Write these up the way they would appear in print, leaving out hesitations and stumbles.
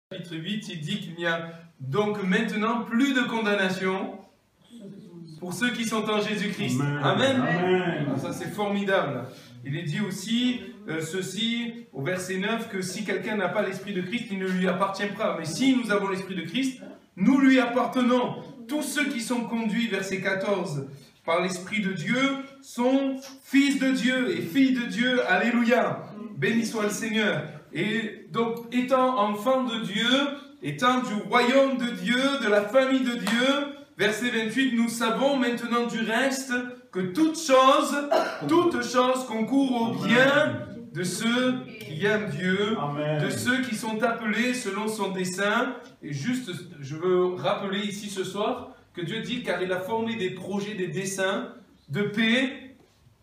Chapitre 8, il dit qu'il n'y a donc maintenant plus de condamnation pour ceux qui sont en Jésus-Christ. Amen. Amen. Ah, ça c'est formidable. Il est dit aussi ceci au verset 9 que si quelqu'un n'a pas l'Esprit de Christ, il ne lui appartient pas. Mais si nous avons l'Esprit de Christ, nous lui appartenons. Tous ceux qui sont conduits, verset 14, par l'Esprit de Dieu sont fils de Dieu et filles de Dieu. Alléluia. Béni soit le Seigneur. Et donc, étant enfant de Dieu, étant du royaume de Dieu, de la famille de Dieu, verset 28, nous savons maintenant du reste que toute chose concourt au bien de ceux qui aiment Dieu, Amen. De ceux qui sont appelés selon son dessein. Et juste, je veux rappeler ici ce soir que Dieu dit car il a formé des projets, des desseins de paix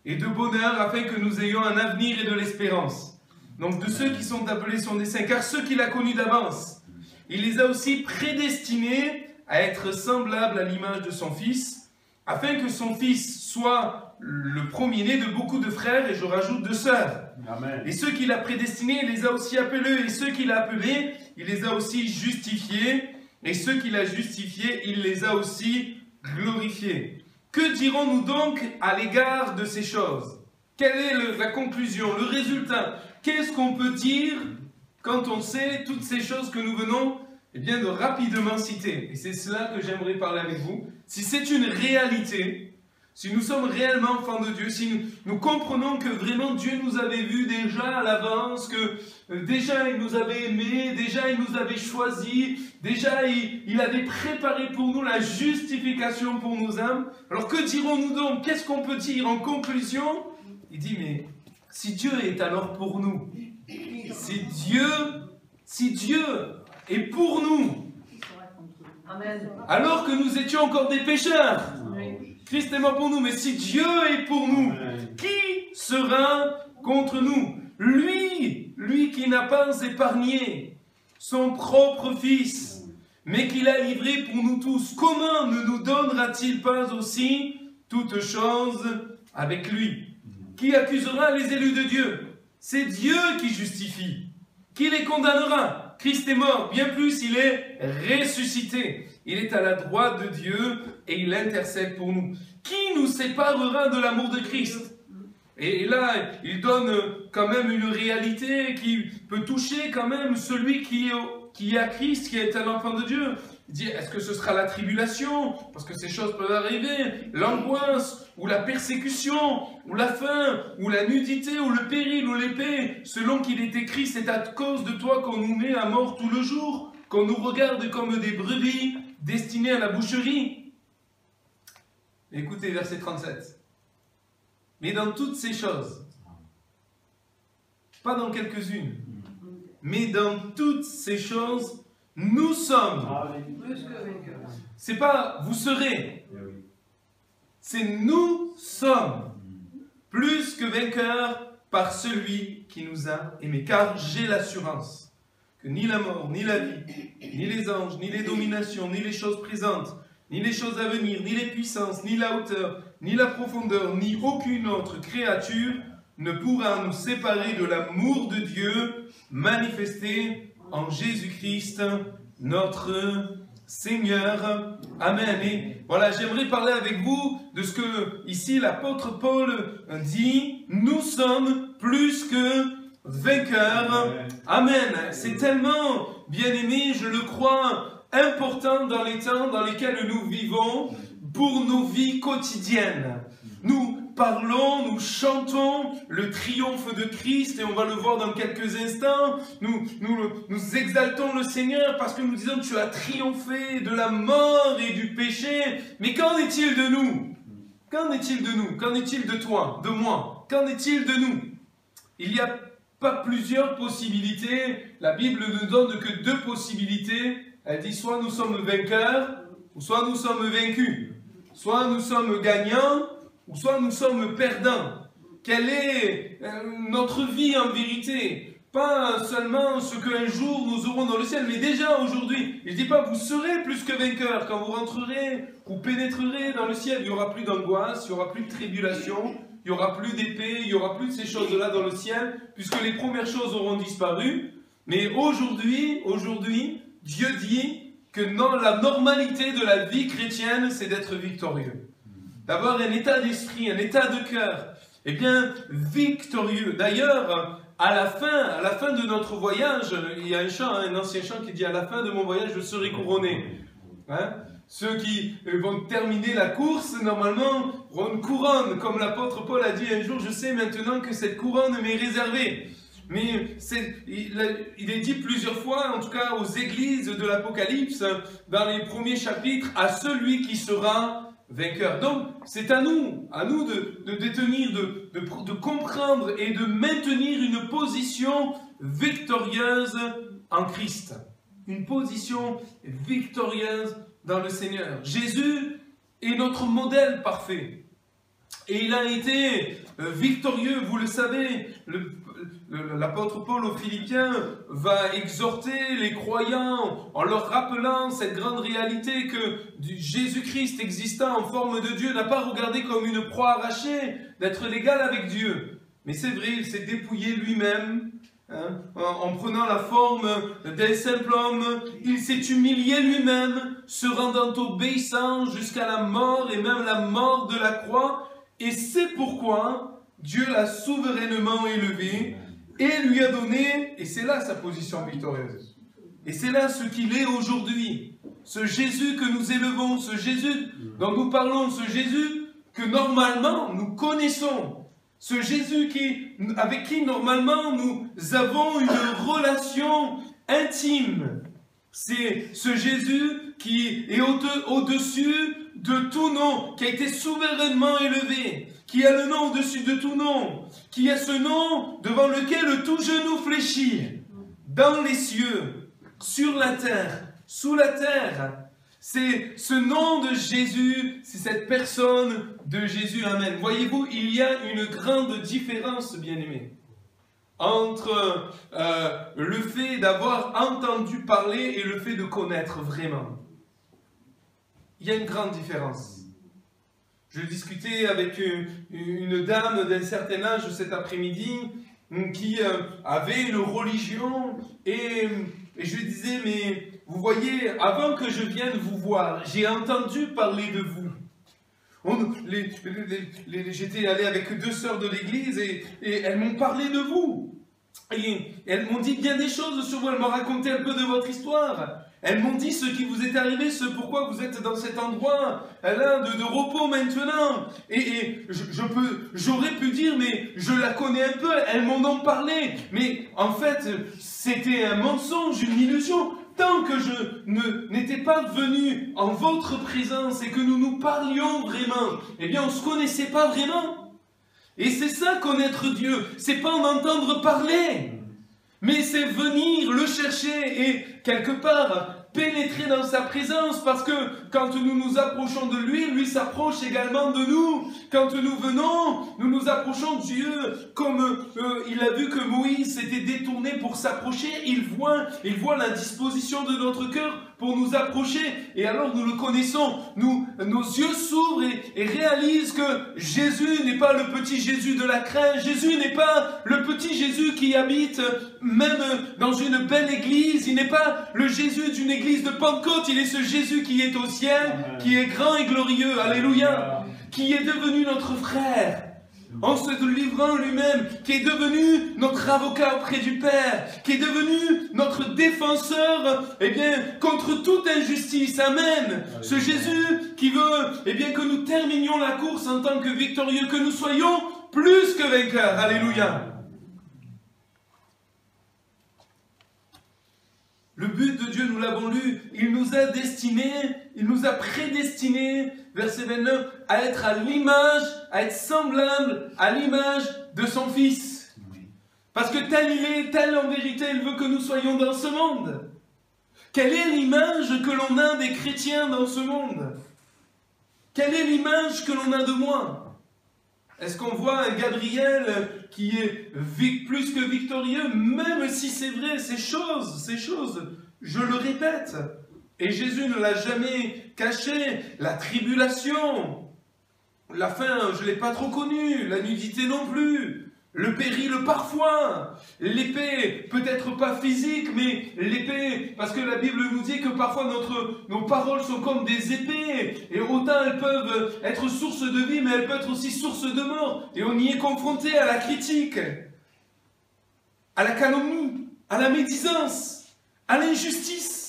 et de bonheur afin que nous ayons un avenir et de l'espérance. Donc de ceux qui sont appelés son dessein, car ceux qu'il a connus d'avance, il les a aussi prédestinés à être semblables à l'image de son Fils, afin que son Fils soit le premier-né de beaucoup de frères, et je rajoute de sœurs. Amen. Et ceux qu'il a prédestinés, il les a aussi appelés, et ceux qu'il a appelés, il les a aussi justifiés, et ceux qu'il a justifiés, il les a aussi glorifiés. Que dirons-nous donc à l'égard de ces choses? Quelle est la conclusion, le résultat? Qu'est-ce qu'on peut dire quand on sait toutes ces choses que nous venons de rapidement citer? Et c'est cela que j'aimerais parler avec vous. Si c'est une réalité, si nous sommes réellement enfants de Dieu, si nous comprenons que vraiment Dieu nous avait vus déjà à l'avance, que déjà il nous avait aimés, déjà il nous avait choisis, déjà il avait préparé pour nous la justification pour nos âmes, alors que dirons-nous donc? Qu'est-ce qu'on peut dire en conclusion? Il dit, mais si Dieu est alors pour nous, si Dieu est pour nous, alors que nous étions encore des pécheurs, Christ est mort pour nous, mais si Dieu est pour nous, qui sera contre nous? Lui qui n'a pas épargné son propre Fils, mais qui l'a livré pour nous tous, comment ne nous donnera-t-il pas aussi toutes choses avec lui? Qui accusera les élus de Dieu? C'est Dieu qui justifie. Qui les condamnera? Christ est mort, bien plus, il est ressuscité. Il est à la droite de Dieu et il intercède pour nous. Qui nous séparera de l'amour de Christ? Et là, il donne quand même une réalité qui peut toucher quand même celui qui est à Christ, qui est un enfant de Dieu. Il dit, est-ce que ce sera la tribulation? Parce que ces choses peuvent arriver. L'angoisse, ou la persécution, ou la faim, ou la nudité, ou le péril, ou l'épée. Selon qu'il est écrit, c'est à cause de toi qu'on nous met à mort tout le jour, qu'on nous regarde comme des brebis destinées à la boucherie. Écoutez, verset 37. Mais dans toutes ces choses, pas dans quelques-unes, mais dans toutes ces choses, nous sommes. C'est pas vous serez. C'est nous sommes plus que vainqueurs par celui qui nous a aimés. Car j'ai l'assurance que ni la mort, ni la vie, ni les anges, ni les dominations, ni les choses présentes, ni les choses à venir, ni les puissances, ni la hauteur, ni la profondeur, ni aucune autre créature ne pourra nous séparer de l'amour de Dieu manifesté en Jésus-Christ, notre Seigneur. Amen. Et voilà, j'aimerais parler avec vous de ce que ici l'apôtre Paul dit. Nous sommes plus que vainqueurs. Amen. C'est tellement, bien aimé, je le crois, important dans les temps dans lesquels nous vivons pour nos vies quotidiennes. Nous parlons, nous chantons le triomphe de Christ et on va le voir dans quelques instants. Nous exaltons le Seigneur parce que nous disons tu as triomphé de la mort et du péché. Mais qu'en est-il de nous? Qu'en est-il de nous? Qu'en est-il de toi, de moi? Qu'en est-il de nous? Il n'y a pas plusieurs possibilités. La Bible ne donne que deux possibilités. Elle dit soit nous sommes vainqueurs ou soit nous sommes vaincus. Soit nous sommes gagnants ou soit nous sommes perdants. Quelle est notre vie en vérité? Pas seulement ce qu'un jour nous aurons dans le ciel, mais déjà aujourd'hui. Je ne dis pas vous serez plus que vainqueurs quand vous rentrerez, vous pénétrerez dans le ciel. Il n'y aura plus d'angoisse, il n'y aura plus de tribulation, il n'y aura plus d'épée, il n'y aura plus de ces choses-là dans le ciel, puisque les premières choses auront disparu. Mais aujourd'hui, Dieu dit que la normalité de la vie chrétienne, c'est d'être victorieux. D'avoir un état d'esprit, un état de cœur, eh bien, victorieux. D'ailleurs, à la fin de notre voyage, il y a un chant, un ancien chant qui dit « À la fin de mon voyage, je serai couronné ». Ceux qui vont terminer la course, normalement, auront une couronne. Comme l'apôtre Paul a dit un jour, je sais maintenant que cette couronne m'est réservée. Mais il est dit plusieurs fois, en tout cas aux églises de l'Apocalypse, dans les premiers chapitres, à celui qui sera vainqueur. Donc, c'est à nous de détenir, de comprendre et de maintenir une position victorieuse en Christ. Une position victorieuse dans le Seigneur. Jésus est notre modèle parfait. Et il a été victorieux, vous le savez. L'apôtre Paul aux Philippiens va exhorter les croyants en leur rappelant cette grande réalité que Jésus-Christ existant en forme de Dieu n'a pas regardé comme une proie arrachée d'être l'égal avec Dieu. Mais c'est vrai, il s'est dépouillé lui-même. En prenant la forme d'un simple homme, il s'est humilié lui-même, se rendant obéissant jusqu'à la mort et même la mort de la croix. Et c'est pourquoi Dieu l'a souverainement élevé et lui a donné, et c'est là sa position victorieuse. Et c'est là ce qu'il est aujourd'hui. Ce Jésus que nous élevons, ce Jésus dont nous parlons, ce Jésus que normalement nous connaissons. Ce Jésus avec qui normalement nous avons une relation intime. C'est ce Jésus qui est au-dessus de tout nom, qui a été souverainement élevé, qui a le nom au-dessus de tout nom, qui a ce nom devant lequel tout genou fléchit, dans les cieux, sur la terre, sous la terre. C'est ce nom de Jésus, c'est cette personne de Jésus. Amen. Voyez-vous, il y a une grande différence, bien-aimés, entre le fait d'avoir entendu parler et le fait de connaître vraiment. Il y a une grande différence. Je discutais avec une dame d'un certain âge cet après-midi qui avait une religion et je lui disais, mais vous voyez, avant que je vienne vous voir, j'ai entendu parler de vous. J'étais allé avec 2 sœurs de l'église et elles m'ont parlé de vous. Et elles m'ont dit bien des choses sur vous, elles m'ont raconté un peu de votre histoire. Elles m'ont dit ce qui vous est arrivé, ce pourquoi vous êtes dans cet endroit là de repos maintenant. Et j'aurais pu dire, mais je la connais un peu, elles m'en ont parlé. Mais en fait, c'était un mensonge, une illusion. Tant que je n'étais pas venu en votre présence et que nous nous parlions vraiment, eh bien on ne se connaissait pas vraiment. Et c'est ça, connaître Dieu. C'est pas en entendre parler, mais c'est venir le chercher et quelque part pénétrer dans sa présence, parce que quand nous nous approchons de lui, lui s'approche également de nous. Quand nous venons, nous nous approchons de Dieu, comme il a vu que Moïse s'était détourné pour s'approcher, il voit la disposition de notre cœur pour nous approcher, et alors nous le connaissons, nos yeux s'ouvrent et réalisent que Jésus n'est pas le petit Jésus de la crainte, Jésus n'est pas le petit Jésus qui habite même dans une belle église, il n'est pas le Jésus d'une église de Pentecôte, il est ce Jésus qui est au ciel, qui est grand et glorieux, alléluia, qui est devenu notre frère, en se livrant lui-même, qui est devenu notre avocat auprès du Père, qui est devenu notre défenseur, eh bien, contre toute injustice, amen. Ce Jésus qui veut, eh bien, que nous terminions la course en tant que victorieux, que nous soyons plus que vainqueurs, alléluia. Le but de Dieu, nous l'avons lu, il nous a destinés, il nous a prédestinés, verset 29, à être à l'image, à être semblable à l'image de son Fils. Parce que tel il est, tel en vérité, il veut que nous soyons dans ce monde. Quelle est l'image que l'on a des chrétiens dans ce monde? Quelle est l'image que l'on a de moi? Est-ce qu'on voit un Gabriel qui est plus que victorieux, même si c'est vrai, ces choses, je le répète, et Jésus ne l'a jamais caché, la tribulation, la faim, je ne l'ai pas trop connue, la nudité non plus, le péril parfois, l'épée, peut-être pas physique, mais l'épée, parce que la Bible nous dit que parfois nos paroles sont comme des épées, et autant elles peuvent être source de vie, mais elles peuvent être aussi source de mort, et on y est confronté à la critique, à la calomnie, à la médisance, à l'injustice.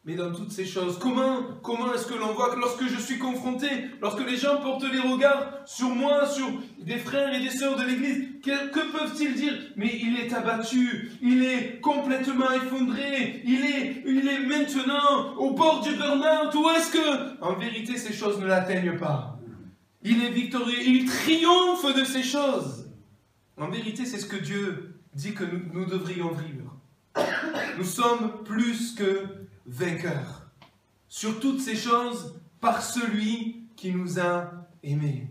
Mais dans toutes ces choses, comment est-ce que l'on voit que lorsque je suis confronté, lorsque les gens portent les regards sur moi, sur des frères et des sœurs de l'Église, que peuvent-ils dire? Mais il est abattu, il est complètement effondré, il est maintenant au bord du burn-out. Où est-ce que, en vérité, ces choses ne l'atteignent pas? Il est victorieux, il triomphe de ces choses. En vérité, c'est ce que Dieu dit que nous devrions vivre. Nous sommes plus que vainqueurs sur toutes ces choses par celui qui nous a aimés.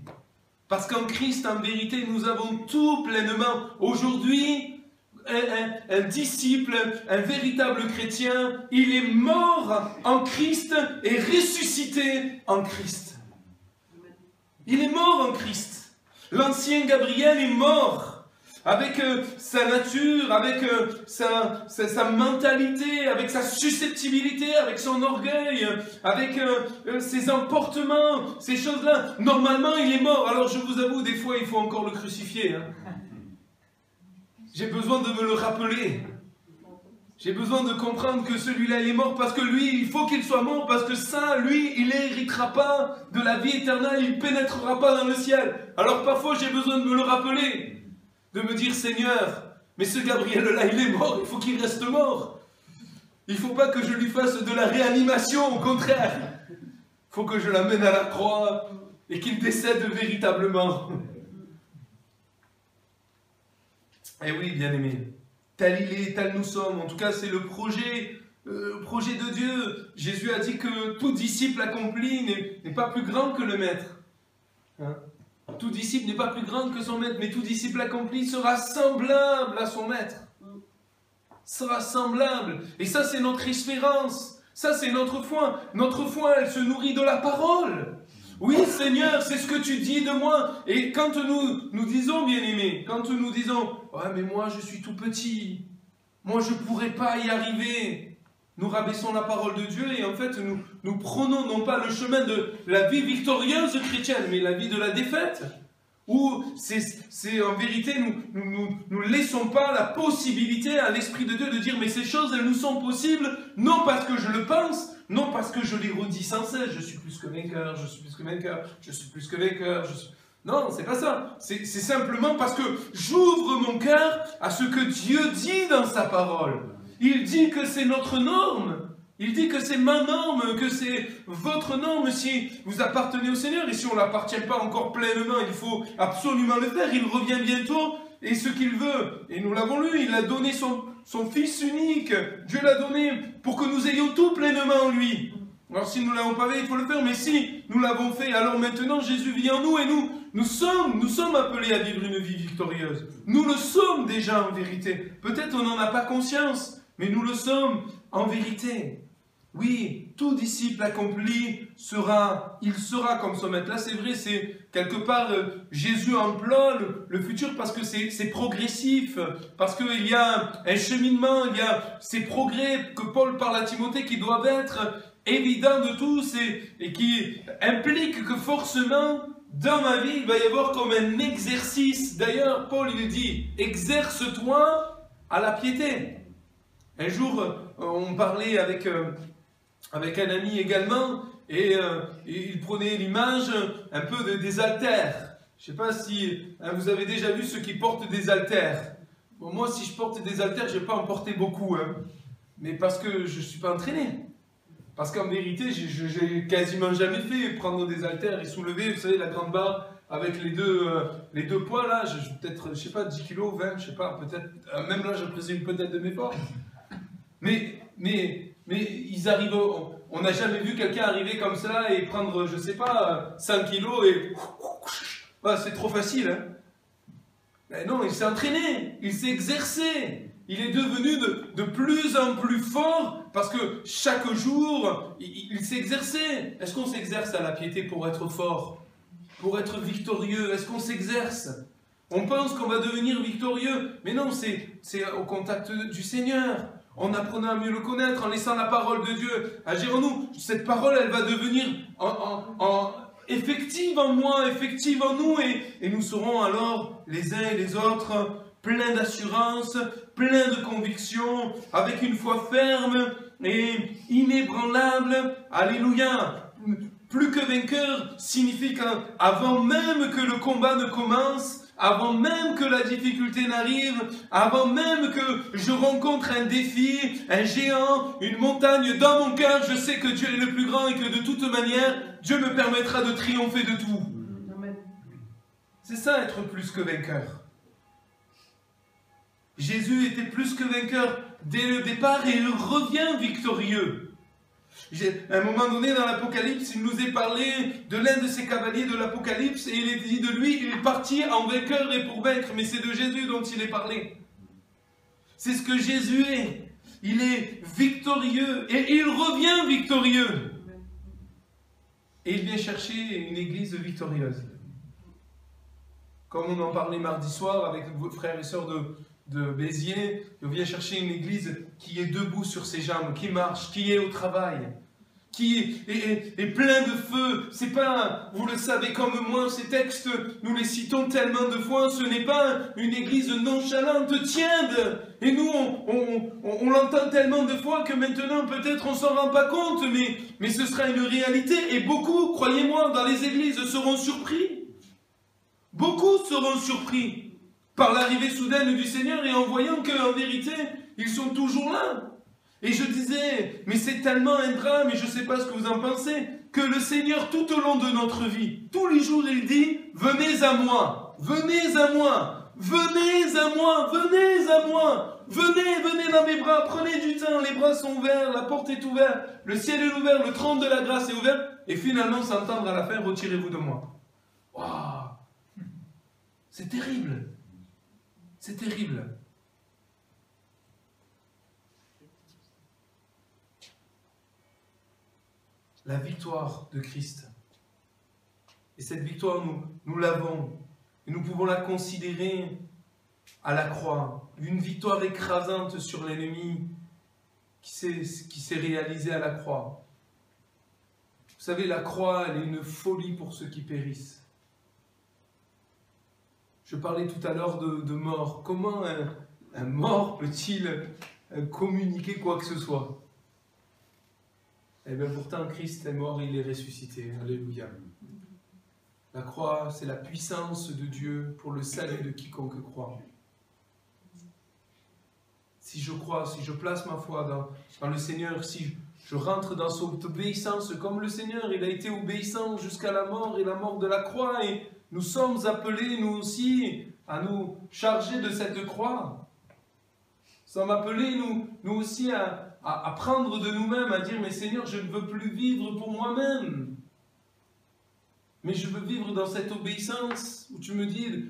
Parce qu'en Christ, en vérité, nous avons tout pleinement. Aujourd'hui, un disciple, un véritable chrétien, il est mort en Christ et ressuscité en Christ. Il est mort en Christ. L'ancien Gabriel est mort. Avec sa nature, avec sa mentalité, avec sa susceptibilité, avec son orgueil, avec ses emportements, ces choses-là. Normalement, il est mort. Alors je vous avoue, des fois, il faut encore le crucifier. Hein. J'ai besoin de me le rappeler. J'ai besoin de comprendre que celui-là, il est mort parce que lui, il faut qu'il soit mort, parce que ça, lui, il n'héritera pas de la vie éternelle, il ne pénétrera pas dans le ciel. Alors parfois, j'ai besoin de me le rappeler. De me dire, Seigneur, mais ce Gabriel-là, il est mort, il faut qu'il reste mort. Il ne faut pas que je lui fasse de la réanimation, au contraire. Il faut que je l'amène à la croix et qu'il décède véritablement. Eh oui, bien-aimés, tel il est, tel nous sommes. En tout cas, c'est le projet de Dieu. Jésus a dit que tout disciple accompli n'est pas plus grand que le maître. Hein? Tout disciple n'est pas plus grand que son maître, mais tout disciple accompli sera semblable à son maître. Sera semblable. Et ça, c'est notre espérance. Ça, c'est notre foi. Notre foi, elle se nourrit de la parole. Oui, Seigneur, c'est ce que tu dis de moi. Et quand nous disons, bien-aimés, quand nous disons, « Ouais, mais moi, je suis tout petit. Moi, je ne pourrais pas y arriver. » Nous rabaissons la parole de Dieu et en fait, nous prenons non pas le chemin de la vie victorieuse chrétienne, mais la vie de la défaite. Où c'est en vérité, nous laissons pas la possibilité à l'Esprit de Dieu de dire, mais ces choses, elles nous sont possibles, non parce que je le pense, non parce que je les redis sans cesse, je suis plus que vainqueur, je suis plus que vainqueur, je suis plus que vainqueur, Non, c'est pas ça. C'est simplement parce que j'ouvre mon cœur à ce que Dieu dit dans sa parole. Il dit que c'est notre norme. Il dit que c'est ma norme, que c'est votre norme si vous appartenez au Seigneur. Et si on ne l'appartient pas encore pleinement, il faut absolument le faire. Il revient bientôt et ce qu'il veut. Et nous l'avons lu, il a donné son Fils unique. Dieu l'a donné pour que nous ayons tout pleinement en lui. Alors si nous ne l'avons pas fait, il faut le faire. Mais si nous l'avons fait, alors maintenant Jésus vit en nous et nous sommes appelés à vivre une vie victorieuse. Nous le sommes déjà en vérité. Peut-être on n'en a pas conscience. Mais nous le sommes en vérité. Oui, tout disciple accompli sera comme son maître. Là, c'est vrai, c'est quelque part, Jésus emploie le futur parce que c'est progressif, parce qu'il y a un cheminement, il y a ces progrès que Paul parle à Timothée qui doivent être évidents de tous et qui impliquent que forcément, dans ma vie, il va y avoir comme un exercice. D'ailleurs, Paul, il dit, exerce-toi à la piété. Un jour, on parlait avec un ami également, et il prenait l'image un peu des haltères. Je ne sais pas si vous avez déjà vu ceux qui portent des haltères. Bon, moi, si je porte des haltères, je ne vais pas en porter beaucoup, hein, mais parce que je ne suis pas entraîné. Parce qu'en vérité, je n'ai quasiment jamais fait prendre des haltères et soulever, vous savez, la grande barre avec les deux poids, là, peut-être, je sais pas, 10 kilos, 20, je sais pas, peut-être, même là, je présume peut-être de mes forces. Mais ils arrivent, on n'a jamais vu quelqu'un arriver comme ça et prendre, je sais pas, 5 kilos et... Bah, c'est trop facile, hein. Mais non, il s'est entraîné, il s'est exercé, il est devenu de plus en plus fort parce que chaque jour, il s'est exercé. Est-ce qu'on s'exerce à la piété pour être fort, pour être victorieux? Est-ce qu'on s'exerce? On pense qu'on va devenir victorieux, mais non, c'est au contact du Seigneur, en apprenant à mieux le connaître, en laissant la parole de Dieu agir en nous. Cette parole, elle va devenir effective en moi, effective en nous, et nous serons alors les uns et les autres pleins d'assurance, pleins de conviction, avec une foi ferme et inébranlable. Alléluia! Plus que vainqueur signifie qu'avant même que le combat ne commence, avant même que la difficulté n'arrive, avant même que je rencontre un défi, un géant, une montagne dans mon cœur, je sais que Dieu est le plus grand et que de toute manière, Dieu me permettra de triompher de tout. C'est ça, être plus que vainqueur. Jésus était plus que vainqueur dès le départ et il revient victorieux. À un moment donné dans l'Apocalypse, il nous est parlé de l'un de ces cavaliers de l'Apocalypse et il est dit de lui, il est parti en vainqueur et pour vaincre, mais c'est de Jésus dont il est parlé. C'est ce que Jésus est. Il est victorieux et il revient victorieux. Et il vient chercher une église victorieuse. Comme on en parlait mardi soir avec vos frères et sœurs de Béziers, on vient chercher une église qui est debout sur ses jambes, qui marche, qui est au travail, qui est plein de feu. C'est pas, vous le savez comme moi, ces textes, nous les citons tellement de fois, ce n'est pas une église nonchalante, tiède. Et nous, on l'entend tellement de fois que maintenant, peut-être, on s'en rend pas compte, mais ce sera une réalité. Et beaucoup, croyez-moi, dans les églises seront surpris. Beaucoup seront surpris par l'arrivée soudaine du Seigneur et en voyant qu'en vérité, ils sont toujours là. Et je disais, mais c'est tellement un drame, et je ne sais pas ce que vous en pensez, que le Seigneur, tout au long de notre vie, tous les jours, il dit, venez à moi, venez à moi, venez à moi, venez à moi, venez dans mes bras, prenez du temps, les bras sont ouverts, la porte est ouverte, le ciel est ouvert, le trône de la grâce est ouvert, et finalement s'entendre à la fin, retirez-vous de moi. Waouh! C'est terrible. C'est terrible. La victoire de Christ. Et cette victoire, nous l'avons. Et nous pouvons la considérer à la croix. Une victoire écrasante sur l'ennemi qui s'est réalisée à la croix. Vous savez, la croix, elle est une folie pour ceux qui périssent. Je parlais tout à l'heure de mort. Comment un mort peut-il communiquer quoi que ce soit? Eh bien pourtant, Christ est mort et il est ressuscité. Alléluia. La croix, c'est la puissance de Dieu pour le salut de quiconque croit. Si je crois, si je place ma foi dans le Seigneur, si je rentre dans son obéissance comme le Seigneur, il a été obéissant jusqu'à la mort et la mort de la croix, et nous sommes appelés, nous aussi, à nous charger de cette croix. Nous sommes appelés, nous aussi, à prendre de nous-mêmes, à dire, mais Seigneur, je ne veux plus vivre pour moi-même. Mais je veux vivre dans cette obéissance où tu me dis,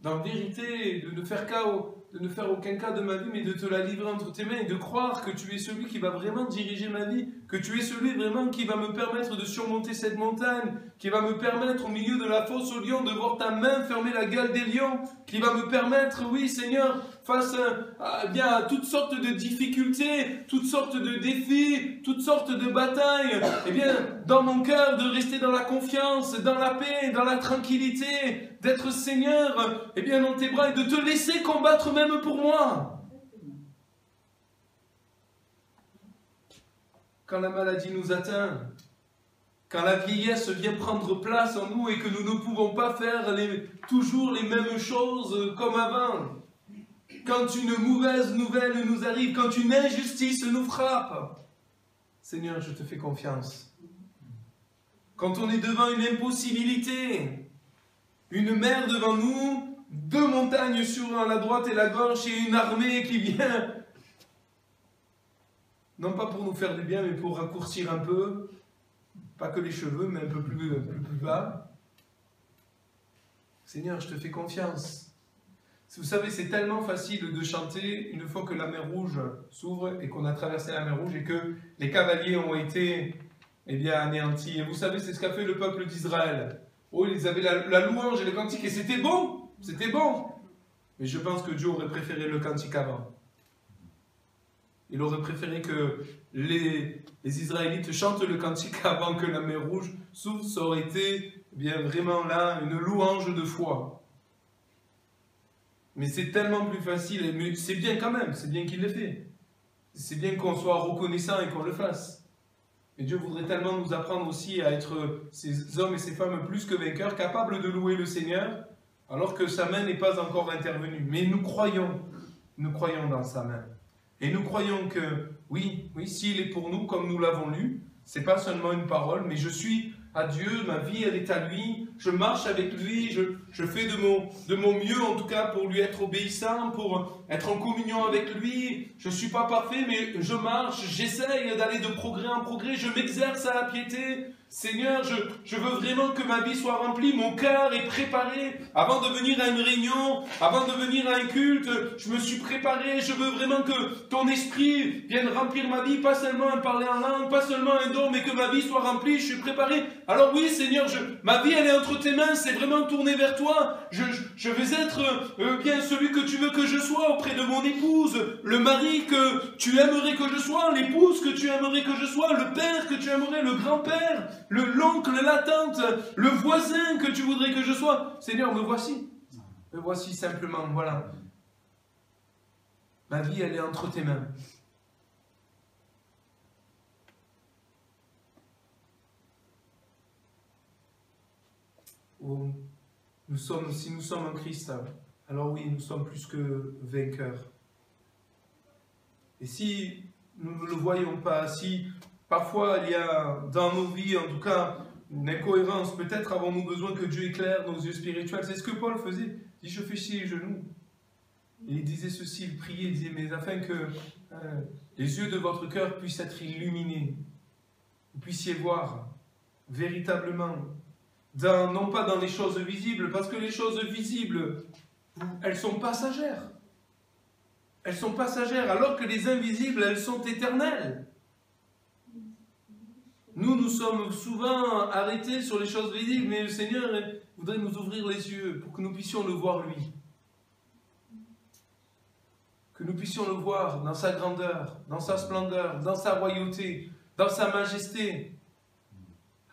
dans vérité, de ne faire aucun cas de ma vie, mais de te la livrer entre tes mains et de croire que tu es celui qui va vraiment diriger ma vie, que tu es celui vraiment qui va me permettre de surmonter cette montagne, qui va me permettre au milieu de la fosse aux lions de voir ta main fermer la gueule des lions, qui va me permettre, oui Seigneur, face à toutes sortes de difficultés, toutes sortes de défis, toutes sortes de batailles, eh bien, dans mon cœur, de rester dans la confiance, dans la paix, dans la tranquillité, d'être Seigneur, eh bien, dans tes bras et de te laisser combattre même pour moi. Quand la maladie nous atteint, quand la vieillesse vient prendre place en nous et que nous ne pouvons pas faire toujours les mêmes choses comme avant, quand une mauvaise nouvelle nous arrive, quand une injustice nous frappe, Seigneur, je te fais confiance. Quand on est devant une impossibilité, une mer devant nous, deux montagnes sur la droite et la gauche et une armée qui vient, non pas pour nous faire du bien, mais pour raccourcir un peu, pas que les cheveux, mais un peu plus bas. Seigneur, je te fais confiance. Vous savez, c'est tellement facile de chanter une fois que la mer Rouge s'ouvre et qu'on a traversé la mer Rouge et que les cavaliers ont été anéantis. Et vous savez, c'est ce qu'a fait le peuple d'Israël. Oh, ils avaient la louange et le cantique et c'était bon. C'était bon. Mais je pense que Dieu aurait préféré le cantique avant. Il aurait préféré que les Israélites chantent le cantique avant que la mer Rouge s'ouvre. Ça aurait été bien vraiment là une louange de foi. Mais c'est tellement plus facile, mais c'est bien quand même, c'est bien qu'il l'ait fait. C'est bien qu'on soit reconnaissant et qu'on le fasse. Mais Dieu voudrait tellement nous apprendre aussi à être ces hommes et ces femmes plus que vainqueurs, capables de louer le Seigneur, alors que sa main n'est pas encore intervenue. Mais nous croyons dans sa main. Et nous croyons que, oui, s'il est pour nous, comme nous l'avons lu, c'est pas seulement une parole, mais je suis à Dieu, ma vie elle est à lui, je marche avec lui, je fais de mon mieux en tout cas pour lui être obéissant, pour être en communion avec lui. Je ne suis pas parfait, mais je marche, j'essaye d'aller de progrès en progrès, je m'exerce à la piété. Seigneur, je veux vraiment que ma vie soit remplie, mon cœur est préparé. Avant de venir à une réunion, avant de venir à un culte, je me suis préparé. Je veux vraiment que ton esprit vienne remplir ma vie, pas seulement un parler en langue, pas seulement un don, mais que ma vie soit remplie, je suis préparé. Alors oui, Seigneur, ma vie elle est entre tes mains, c'est vraiment tourné vers toi. Je veux être bien celui que tu veux que je sois auprès de mon épouse, le mari que tu aimerais que je sois, l'épouse que tu aimerais que je sois, le père que tu aimerais, le grand-père, l'oncle, la tante, le voisin que tu voudrais que je sois. Seigneur, me voici. Me voici simplement, voilà. Ma vie, elle est entre tes mains. Oh, si nous sommes en Christ, alors oui, nous sommes plus que vainqueurs. Et si nous ne le voyons pas, si parfois il y a dans nos vies, en tout cas, une incohérence, peut-être avons-nous besoin que Dieu éclaire nos yeux spirituels. C'est ce que Paul faisait. Il dit, je fléchis les genoux. Et il disait ceci, il priait, il disait, mais afin que les yeux de votre cœur puissent être illuminés, vous puissiez voir véritablement, non pas dans les choses visibles, parce que les choses visibles, elles sont passagères. Elles sont passagères, alors que les invisibles, elles sont éternelles. Nous sommes souvent arrêtés sur les choses visibles, mais le Seigneur voudrait nous ouvrir les yeux pour que nous puissions le voir lui. Que nous puissions le voir dans sa grandeur, dans sa splendeur, dans sa royauté, dans sa majesté.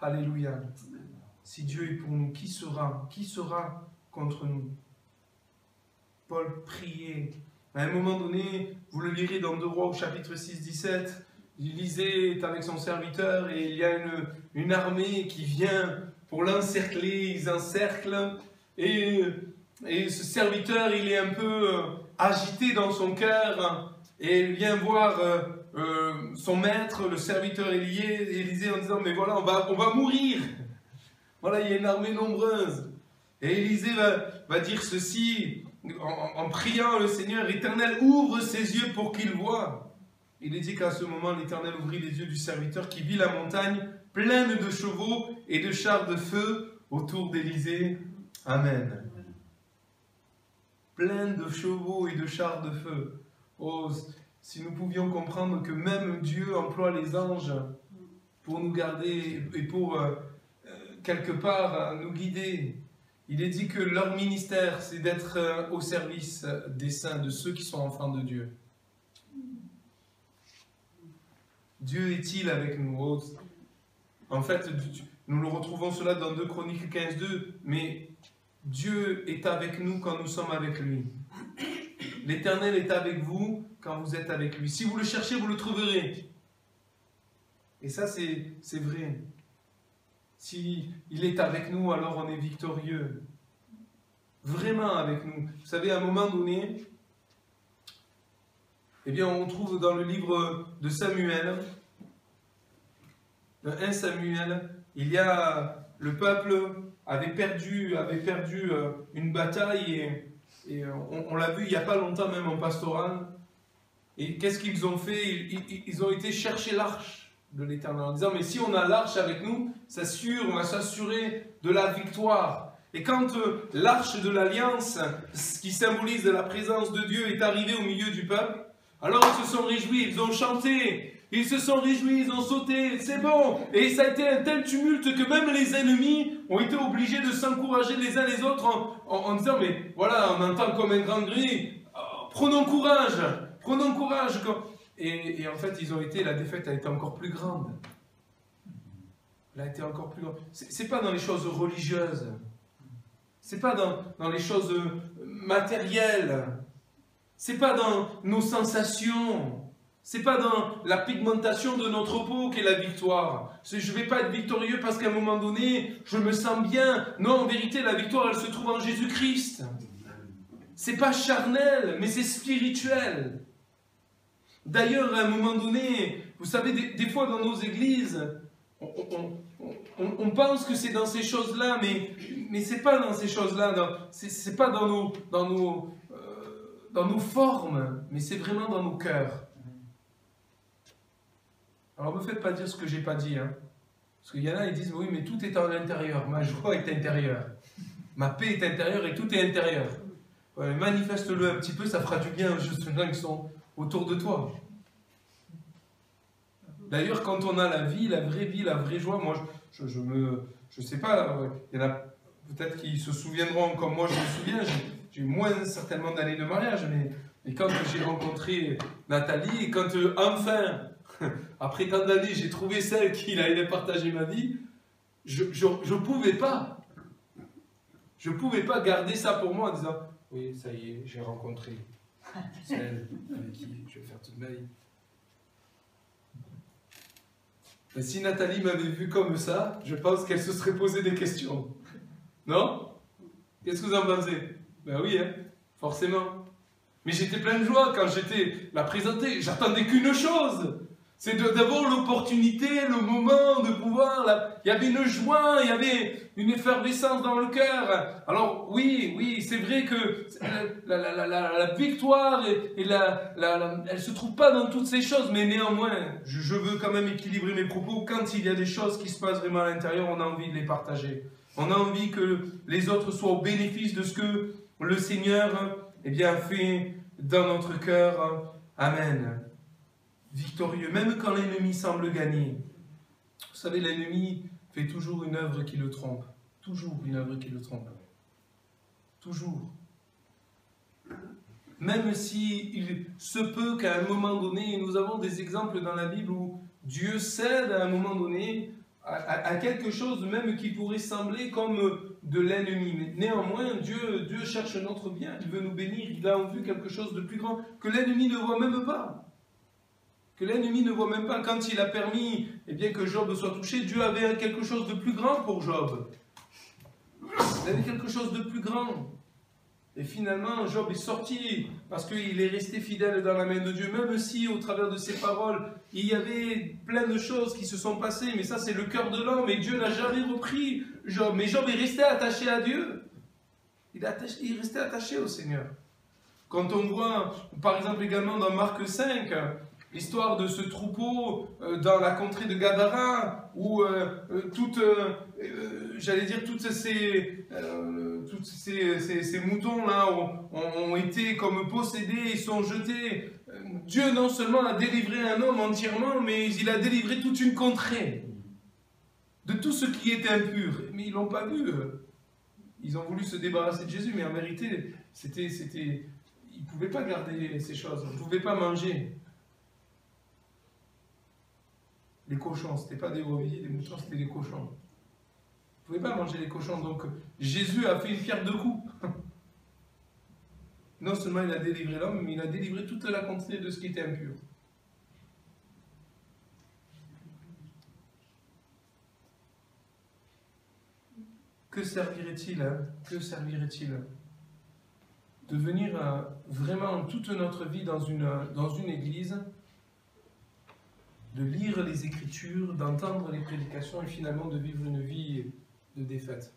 Alléluia. Si Dieu est pour nous, qui sera contre nous? Paul priait. À un moment donné, vous le lirez dans 2 Rois au chapitre 6, 17, Élisée est avec son serviteur et il y a une armée qui vient pour l'encercler, ils encerclent et ce serviteur il est un peu agité dans son cœur et il vient voir son maître, le serviteur Élisée en disant mais voilà on va mourir, voilà il y a une armée nombreuse et Élisée va dire ceci en priant le Seigneur éternel ouvre ses yeux pour qu'il voie. Il est dit qu'à ce moment, l'Éternel ouvrit les yeux du serviteur qui vit la montagne pleine de chevaux et de chars de feu autour d'Élisée. Amen. Pleine de chevaux et de chars de feu. Oh, si nous pouvions comprendre que même Dieu emploie les anges pour nous garder et pour quelque part nous guider. Il est dit que leur ministère, c'est d'être au service des saints, de ceux qui sont enfants de Dieu. Dieu est-il avec nous? En fait, nous le retrouvons cela dans 2 Chroniques 15, 2, mais Dieu est avec nous quand nous sommes avec lui. L'Éternel est avec vous quand vous êtes avec lui. Si vous le cherchez, vous le trouverez. Et ça, c'est vrai. Si il est avec nous, alors on est victorieux. Vraiment avec nous. Vous savez, à un moment donné, eh bien, on trouve dans le livre de Samuel, dans 1 Samuel, il y a le peuple avait perdu une bataille et on l'a vu il n'y a pas longtemps même en pastoral. Et qu'est-ce qu'ils ont fait? Ils ont été chercher l'arche de l'Éternel en disant mais si on a l'arche avec nous, on va s'assurer de la victoire. Et quand l'arche de l'Alliance, qui symbolise la présence de Dieu, est arrivée au milieu du peuple, alors ils se sont réjouis, ils ont chanté Ils se sont réjouis, ils ont sauté, c'est bon. Et ça a été un tel tumulte que même les ennemis ont été obligés de s'encourager les uns les autres en disant, mais voilà, on entend comme un grand gris, prenons courage, prenons courage. Et en fait, la défaite a été encore plus grande. Elle a été encore plus grande. C'est pas dans les choses religieuses, c'est pas dans les choses matérielles, c'est pas dans nos sensations, c'est pas dans la pigmentation de notre peau qu'est la victoire. Je ne vais pas être victorieux parce qu'à un moment donné, je me sens bien. Non, en vérité, la victoire, elle se trouve en Jésus-Christ. C'est pas charnel, mais c'est spirituel. D'ailleurs, à un moment donné, vous savez, des fois dans nos églises, on pense que c'est dans ces choses-là, mais c'est pas dans ces choses-là. C'est pas dans nos formes, mais c'est vraiment dans nos cœurs. Alors ne me faites pas dire ce que j'ai pas dit, hein. Parce qu'il y en a, ils disent, oui, mais tout est en l'intérieur, ma joie est intérieure, ma paix est intérieure et tout est intérieur. Ouais, manifeste-le un petit peu, ça fera du bien aux gens qui sont autour de toi. D'ailleurs, quand on a la vie, la vraie joie, moi, je sais pas, il y en a peut-être qui se souviendront comme moi je me souviens, j'ai moins certainement d'années de mariage, mais quand j'ai rencontré Nathalie, et quand enfin, après tant d'années, j'ai trouvé celle qui allait partager ma vie, je pouvais pas. Je pouvais pas garder ça pour moi en disant, oui, ça y est, j'ai rencontré celle avec qui je vais faire toute ma vie. Et si Nathalie m'avait vu comme ça, je pense qu'elle se serait posé des questions. Non? Qu'est-ce que vous en pensez? Ben oui, hein, forcément. Mais j'étais plein de joie quand j'étais la présenter. J'attendais qu'une chose. C'est d'avoir l'opportunité, le moment de pouvoir... Il y avait une joie, il y avait une effervescence dans le cœur. Alors oui, c'est vrai que la victoire, elle ne se trouve pas dans toutes ces choses, mais néanmoins, je veux quand même équilibrer mes propos. Quand il y a des choses qui se passent vraiment à l'intérieur, on a envie de les partager. On a envie que les autres soient au bénéfice de ce que le Seigneur a fait dans notre cœur. Amen. Victorieux, même quand l'ennemi semble gagner. Vous savez, l'ennemi fait toujours une œuvre qui le trompe. Toujours une œuvre qui le trompe. Toujours. Même si il se peut qu'à un moment donné, nous avons des exemples dans la Bible où Dieu cède à un moment donné à quelque chose même qui pourrait sembler comme de l'ennemi. Mais néanmoins, Dieu cherche notre bien, il veut nous bénir, il a en vue quelque chose de plus grand que l'ennemi ne voit même pas. Que l'ennemi ne voit même pas. Quand il a permis que Job soit touché, Dieu avait quelque chose de plus grand pour Job. Il avait quelque chose de plus grand. Et finalement, Job est sorti parce qu'il est resté fidèle dans la main de Dieu, même si au travers de ses paroles, il y avait plein de choses qui se sont passées, mais ça c'est le cœur de l'homme, et Dieu n'a jamais repris Job. Mais Job est resté attaché à Dieu. Il est resté attaché au Seigneur. Quand on voit, par exemple également dans Marc 5, l'histoire de ce troupeau dans la contrée de Gadara, où toutes ces moutons-là ont été comme possédés, ils sont jetés. Dieu non seulement a délivré un homme entièrement, mais il a délivré toute une contrée de tout ce qui était impur. Mais ils ne l'ont pas vu. Ils ont voulu se débarrasser de Jésus, mais en vérité, ils ne pouvaient pas garder ces choses, ils ne pouvaient pas manger. Les cochons, ce n'était pas des brebis, des moutons, c'était des cochons. Vous ne pouvez pas manger les cochons, donc Jésus a fait une pierre deux coups. Non seulement il a délivré l'homme, mais il a délivré toute la contrée de ce qui était impur. Que servirait-il, hein? Que servirait-il de venir vraiment toute notre vie dans une église, de lire les Écritures, d'entendre les prédications et finalement de vivre une vie de défaite.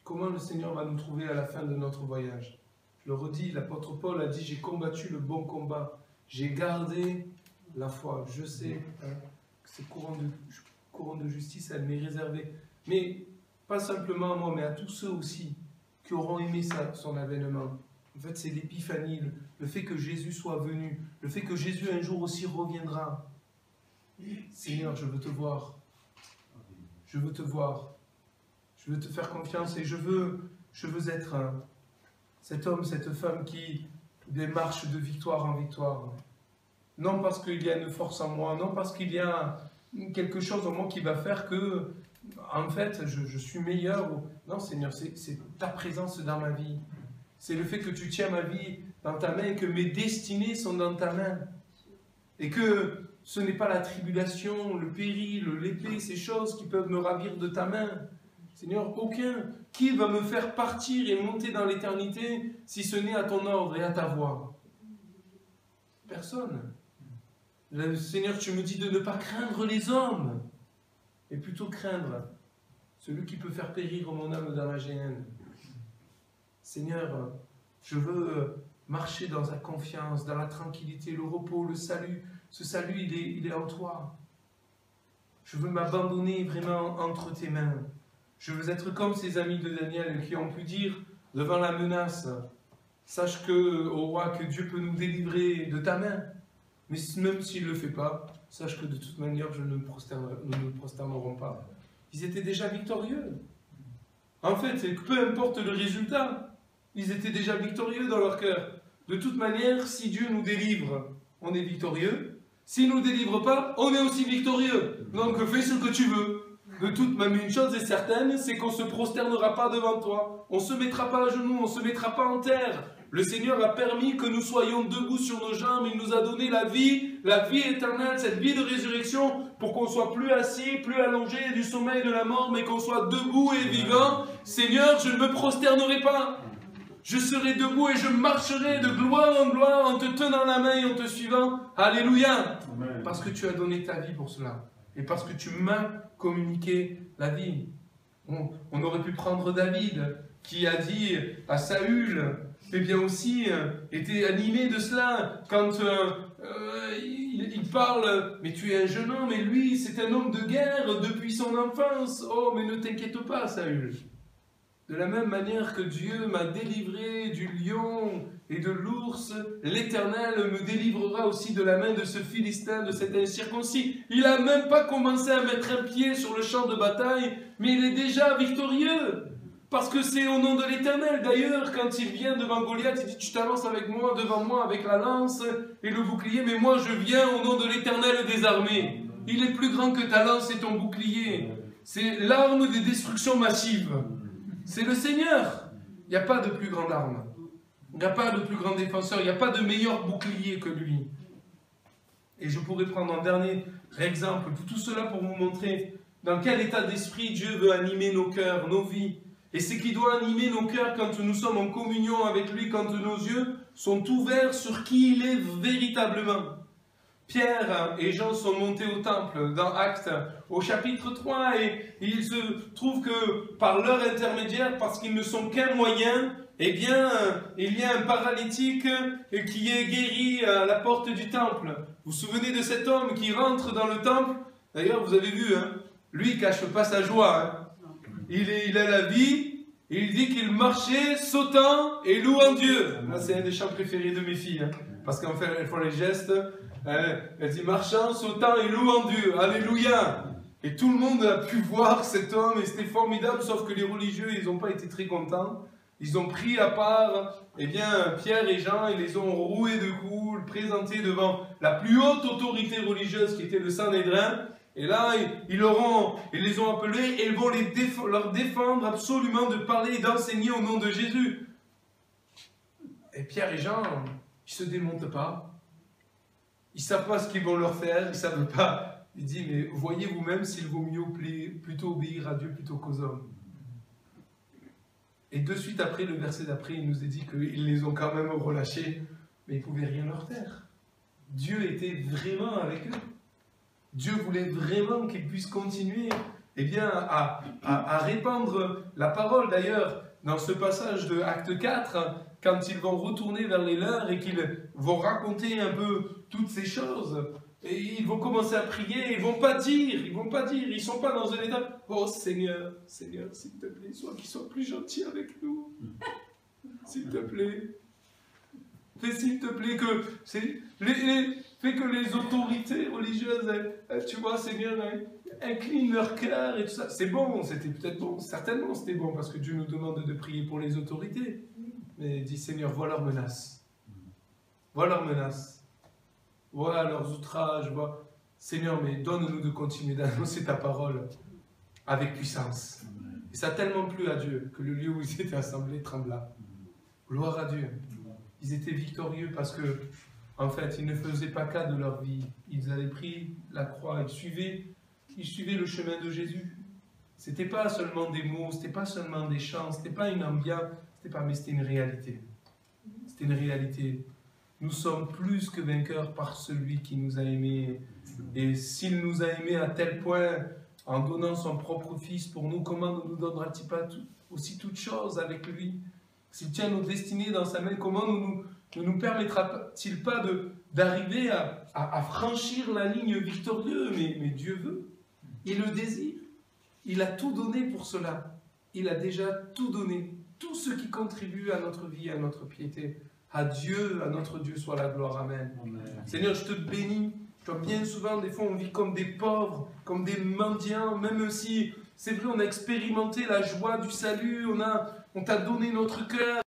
Comment le Seigneur va nous trouver à la fin de notre voyage? Je le redis, l'apôtre Paul a dit « J'ai combattu le bon combat, j'ai gardé la foi. Je sais que cette couronne de justice, elle m'est réservée. » Mais pas simplement à moi, mais à tous ceux aussi qui auront aimé son avènement. En fait, c'est l'épiphanie, le fait que Jésus soit venu, le fait que Jésus un jour aussi reviendra. Seigneur, je veux te voir. Je veux te voir. Je veux te faire confiance et je veux être cet homme, cette femme qui marche de victoire en victoire. Non parce qu'il y a une force en moi, non parce qu'il y a quelque chose en moi qui va faire que, en fait, je suis meilleur. Non, Seigneur, c'est ta présence dans ma vie. C'est le fait que tu tiens ma vie dans ta main et que mes destinées sont dans ta main. Et que ce n'est pas la tribulation, le péril, l'épée, ces choses qui peuvent me ravir de ta main. Seigneur, aucun. Qui va me faire partir et monter dans l'éternité si ce n'est à ton ordre et à ta voix? Personne. Seigneur, tu me dis de ne pas craindre les hommes, mais plutôt craindre celui qui peut faire périr mon âme dans la géhenne. Seigneur, je veux marcher dans la confiance, dans la tranquillité, le repos, le salut. Ce salut, il est en toi. Je veux m'abandonner vraiment entre tes mains. Je veux être comme ces amis de Daniel qui ont pu dire devant la menace, sache au roi que Dieu peut nous délivrer de ta main. Mais même s'il ne le fait pas, sache que de toute manière, nous ne nous prosternerons pas. Ils étaient déjà victorieux. En fait, peu importe le résultat, ils étaient déjà victorieux dans leur cœur. De toute manière, si Dieu nous délivre, on est victorieux. S'il ne nous délivre pas, on est aussi victorieux. Donc fais ce que tu veux. De toute manière, une chose est certaine, c'est qu'on ne se prosternera pas devant toi. On ne se mettra pas à genoux, on ne se mettra pas en terre. Le Seigneur a permis que nous soyons debout sur nos jambes. Il nous a donné la vie éternelle, cette vie de résurrection, pour qu'on soit plus assis, plus allongé du sommeil de la mort, mais qu'on soit debout et vivant. Seigneur, je ne me prosternerai pas. Je serai debout et je marcherai de gloire en gloire en te tenant la main et en te suivant. Alléluia. Amen. Parce que tu as donné ta vie pour cela. Et parce que tu m'as communiqué la vie. On aurait pu prendre David, qui a dit à Saül, eh bien aussi, était animé de cela, quand il parle, mais tu es un jeune homme, et lui, c'est un homme de guerre depuis son enfance. Oh, mais ne t'inquiète pas, Saül. De la même manière que Dieu m'a délivré du lion et de l'ours, l'Éternel me délivrera aussi de la main de ce Philistin, de cet incirconcis. Il n'a même pas commencé à mettre un pied sur le champ de bataille, mais il est déjà victorieux. Parce que c'est au nom de l'Éternel. D'ailleurs, quand il vient devant Goliath, il dit, tu t'avances avec moi, devant moi, avec la lance et le bouclier, mais moi je viens au nom de l'Éternel des armées. Il est plus grand que ta lance et ton bouclier. C'est l'arme de destruction massive. C'est le Seigneur. Il n'y a pas de plus grande arme. Il n'y a pas de plus grand défenseur. Il n'y a pas de meilleur bouclier que lui. Et je pourrais prendre un dernier exemple. Tout cela pour vous montrer dans quel état d'esprit Dieu veut animer nos cœurs, nos vies. Et c'est qui doit animer nos cœurs quand nous sommes en communion avec lui, quand nos yeux sont ouverts sur qui il est véritablement. Pierre et Jean sont montés au temple dans Actes au chapitre 3 et il se trouve que par leur intermédiaire, parce qu'ils ne sont qu'un moyen, eh bien, il y a un paralytique qui est guéri à la porte du temple. Vous vous souvenez de cet homme qui rentre dans le temple? D'ailleurs, vous avez vu, hein, lui il ne cache pas sa joie. Hein. Il a la vie, et il dit qu'il marchait sautant et louant Dieu. C'est un des chants préférés de mes filles, hein, parce qu'en fait, elles font les gestes. Elle dit marchant, sautant et louant Dieu. Alléluia. Et tout le monde a pu voir cet homme et c'était formidable, sauf que les religieux, ils n'ont pas été très contents. Ils ont pris à part, eh bien, Pierre et Jean, ils les ont roués de coups, présentés devant la plus haute autorité religieuse qui était le Sanhédrin. Et là, ils les ont appelés et ils vont leur défendre absolument de parler et d'enseigner au nom de Jésus. Et Pierre et Jean, ils ne se démontent pas. Ils ne savent pas ce qu'ils vont leur faire, ils ne savent pas. Il dit, mais voyez vous-même s'il vaut mieux plutôt obéir à Dieu plutôt qu'aux hommes. Et de suite après, le verset d'après, il nous est dit qu'ils les ont quand même relâchés, mais ils ne pouvaient rien leur faire. Dieu était vraiment avec eux. Dieu voulait vraiment qu'ils puissent continuer eh bien, à répandre la parole. D'ailleurs, dans ce passage de Acte 4, quand ils vont retourner vers les leurs et qu'ils vont raconter un peu toutes ces choses, et ils vont commencer à prier, ils ne vont pas dire, ils ne sont pas dans un état « Oh Seigneur, Seigneur, s'il te plaît, qu'il soit plus gentil avec nous, s'il te plaît. » Fais s'il te plaît que fais que les autorités religieuses, tu vois, Seigneur, inclinent leur cœur et tout ça. C'est bon, c'était peut-être bon, certainement c'était bon, parce que Dieu nous demande de prier pour les autorités. Mais dis Seigneur, vois leurs menaces. Vois leurs menaces. Vois leurs outrages. Vois. Seigneur, mais donne-nous de continuer d'annoncer ta parole avec puissance. Et ça a tellement plu à Dieu que le lieu où ils étaient assemblés trembla. Gloire à Dieu. Ils étaient victorieux parce que, en fait, ils ne faisaient pas cas de leur vie. Ils avaient pris la croix, ils suivaient le chemin de Jésus. C'était pas seulement des mots, c'était pas seulement des chants, c'était pas une ambiance, mais c'était une réalité. C'était une réalité. Nous sommes plus que vainqueurs par celui qui nous a aimés. Et s'il nous a aimés à tel point, en donnant son propre Fils pour nous, comment ne nous donnera-t-il pas aussi toutes choses avec lui? S'il tient nos destinées dans sa main, comment ne nous permettra-t-il pas d'arriver à franchir la ligne victorieuse? Mais Dieu veut, il le désire, il a tout donné pour cela. Il a déjà tout donné, tout ce qui contribue à notre vie, à notre piété. À Dieu, à notre Dieu soit la gloire. Amen. Amen. Seigneur, je te bénis. Bien souvent, des fois, on vit comme des pauvres, comme des mendiants, même si, c'est vrai, on a expérimenté la joie du salut, on t'a donné notre cœur.